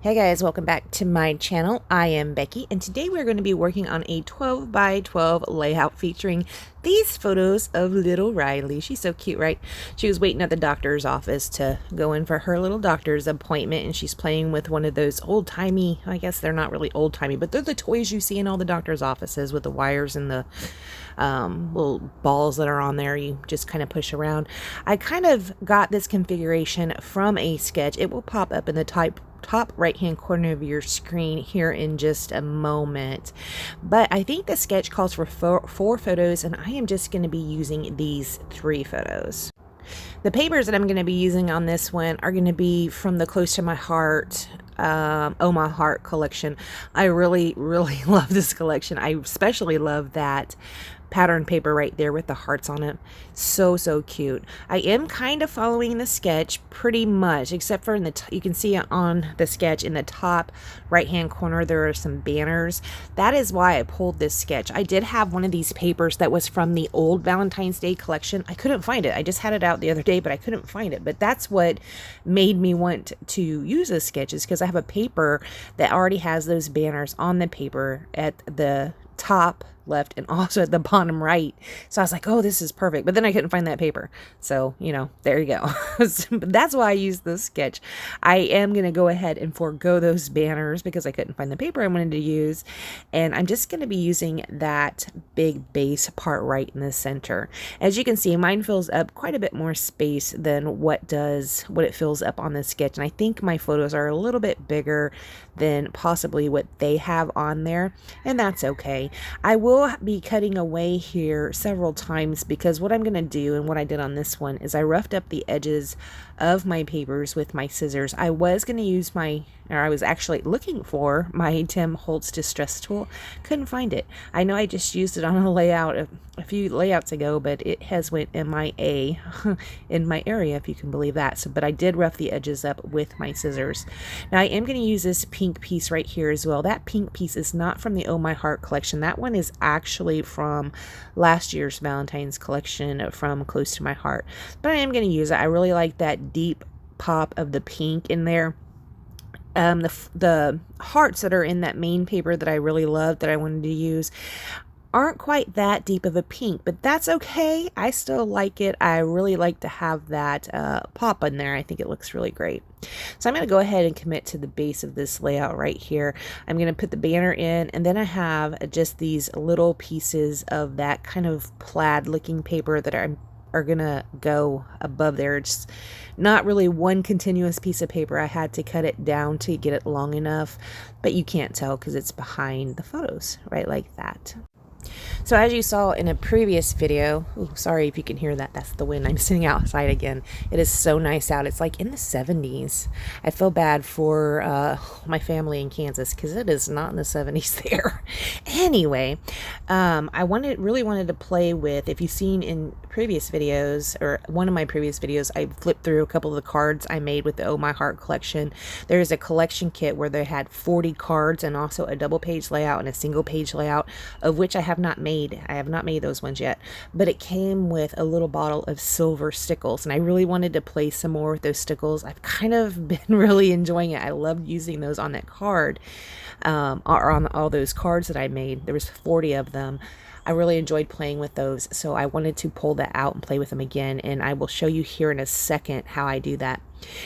Hey guys, welcome back to my channel. I am Becky, and today we're going to be working on a 12 by 12 layout featuring these photos of little Riley. She's so cute, right? She was waiting at the doctor's office to go in for her little doctor's appointment, and she's playing with one of those old-timey, I guess they're not really old-timey, but they're the toys you see in all the doctor's offices with the wires and the little balls that are on there you just kind of push around. I kind of got this configuration from a sketch. It will pop up in the top right hand corner of your screen here in just a moment, but I think the sketch calls for four photos, and I am just going to be using these 3 photos. The papers that I'm going to be using on this one are going to be from the Close to My Heart Oh My Heart collection. I really love this collection. I especially love that pattern paper right there with the hearts on it. So cute. I am kind of following the sketch pretty much, except for in the you can see on the sketch in the top right hand corner there are some banners. That is why I pulled this sketch. I did have one of these papers that was from the old Valentine's Day collection. I couldn't find it. I just had it out the other day, but I couldn't find it. But that's what made me want to use this sketch, is because I have a paper that already has those banners on the paper at the top left and also at the bottom right. So I was like, oh, this is perfect. But then I couldn't find that paper. So, you know, there you go. But that's why I used this sketch. I am going to go ahead and forego those banners because I couldn't find the paper I wanted to use. And I'm just going to be using that big base part right in the center. As you can see, mine fills up quite a bit more space than what it fills up on the sketch. And I think my photos are a little bit bigger than possibly what they have on there. And that's okay. I will be cutting away here several times because what I'm going to do, and what I did on this one, is I roughed up the edges of my papers with my scissors. I was going to use I was actually looking for my Tim Holtz Distress tool. Couldn't find it. I know I just used it on a layout a few layouts ago, but it has went MIA in my area, if you can believe that. So, but I did rough the edges up with my scissors. Now I am going to use this pink piece right here as well. That pink piece is not from the Oh My Heart collection. That one is actually from last year's Valentine's collection from Close to My Heart. But I am going to use it. I really like that deep pop of the pink in there. The hearts that are in that main paper that I really love, that I wanted to use, aren't quite that deep of a pink, but that's okay. I still like it. I really like to have that pop in there. I think it looks really great. So I'm going to go ahead and commit to the base of this layout right here. I'm going to put the banner in, and then I have just these little pieces of that kind of plaid looking paper that are gonna go above there. It's not really one continuous piece of paper. I had to cut it down to get it long enough, but you can't tell because it's behind the photos, right, like that. So as you saw in a previous video, ooh, sorry if you can hear that, that's the wind. I'm sitting outside again. It is so nice out. It's like in the 70s. I feel bad for my family in Kansas because it is not in the 70s there. Anyway, I really wanted to play with, if you've seen in previous videos, or one of my previous videos, I flipped through a couple of the cards I made with the Oh My Heart collection. There's a collection kit where they had 40 cards and also a double page layout and a single page layout, of which I have not made. I have not made those ones yet, but it came with a little bottle of silver stickles, and I really wanted to play some more with those stickles. I've kind of been really enjoying it. I loved using those on that card, or on all those cards that I made. There was 40 of them. I really enjoyed playing with those, so I wanted to pull that out and play with them again, and I will show you here in a second how I do that.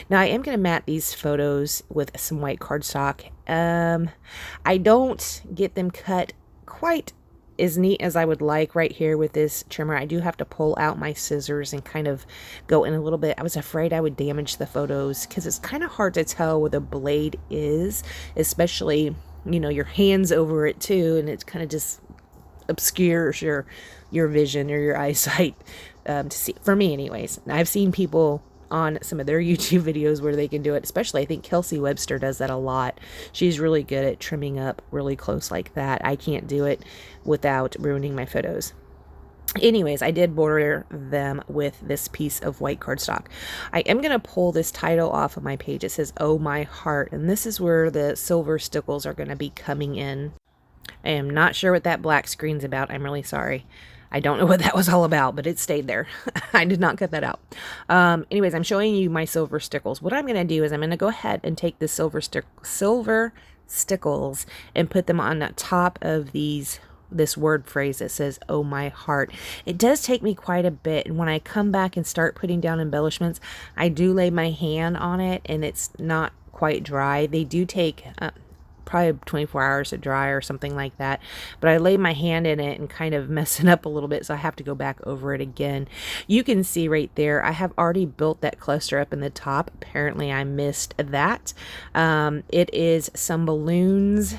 Now I am going to mat these photos with some white cardstock. I don't get them cut quite as neat as I would like right here with this trimmer. I do have to pull out my scissors and kind of go in a little bit. I was afraid I would damage the photos because it's kind of hard to tell where the blade is, especially, you know, your hands over it too, and it kind of just obscures your vision or your eyesight to see, for me anyways. I've seen people on some of their YouTube videos where they can do it, especially I think Kelsey Webster does that a lot. She's really good at trimming up really close like that. I can't do it without ruining my photos. Anyways, I did border them with this piece of white cardstock. I am going to pull this title off of my page. It says Oh My Heart, and this is where the silver stickles are going to be coming in. I am not sure what that black screen's about. I'm really sorry. I don't know what that was all about, but it stayed there. I did not cut that out. Anyways, I'm showing you my silver stickles. What I'm going to do is I'm going to go ahead and take the silver stickles and put them on the top of this word phrase that says, "Oh my heart." It does take me quite a bit, and when I come back and start putting down embellishments, I do lay my hand on it and it's not quite dry. They do take probably 24 hours to dry or something like that, but I lay my hand in it and kind of mess it up a little bit, so I have to go back over it again. You can see right there I have already built that cluster up in the top. Apparently I missed that. It is some balloons,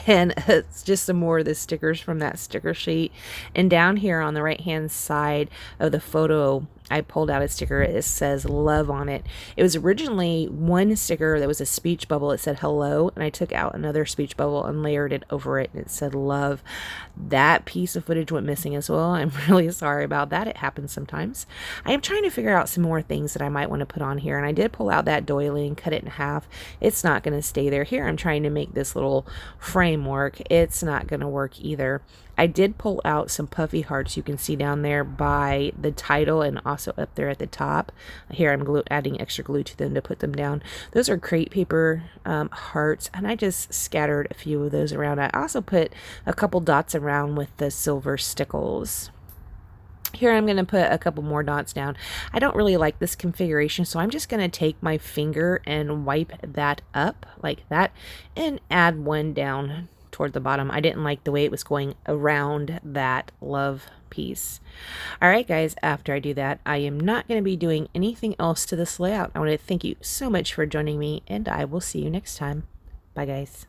and it's just some more of the stickers from that sticker sheet. And down here on the right hand side of the photo, I pulled out a sticker. It says love on it. It was originally one sticker that was a speech bubble. It said hello, and I took out another speech bubble and layered it over it, and it said love. That piece of footage went missing as well. I'm really sorry about that. It happens sometimes. I am trying to figure out some more things that I might want to put on here, and I did pull out that doily and cut it in half. It's not going to stay there. Here I'm trying to make this little framework. It's not going to work either. I did pull out some puffy hearts you can see down there by the title and also up there at the top. Here I'm adding extra glue to them to put them down. Those are crepe paper hearts, and I just scattered a few of those around. I also put a couple dots around with the silver stickles. Here I'm going to put a couple more dots down. I don't really like this configuration, so I'm just going to take my finger and wipe that up like that and add one down toward the bottom. I didn't like the way it was going around that love piece. All right, guys, after I do that, I am not going to be doing anything else to this layout. I want to thank you so much for joining me, and I will see you next time. Bye, guys.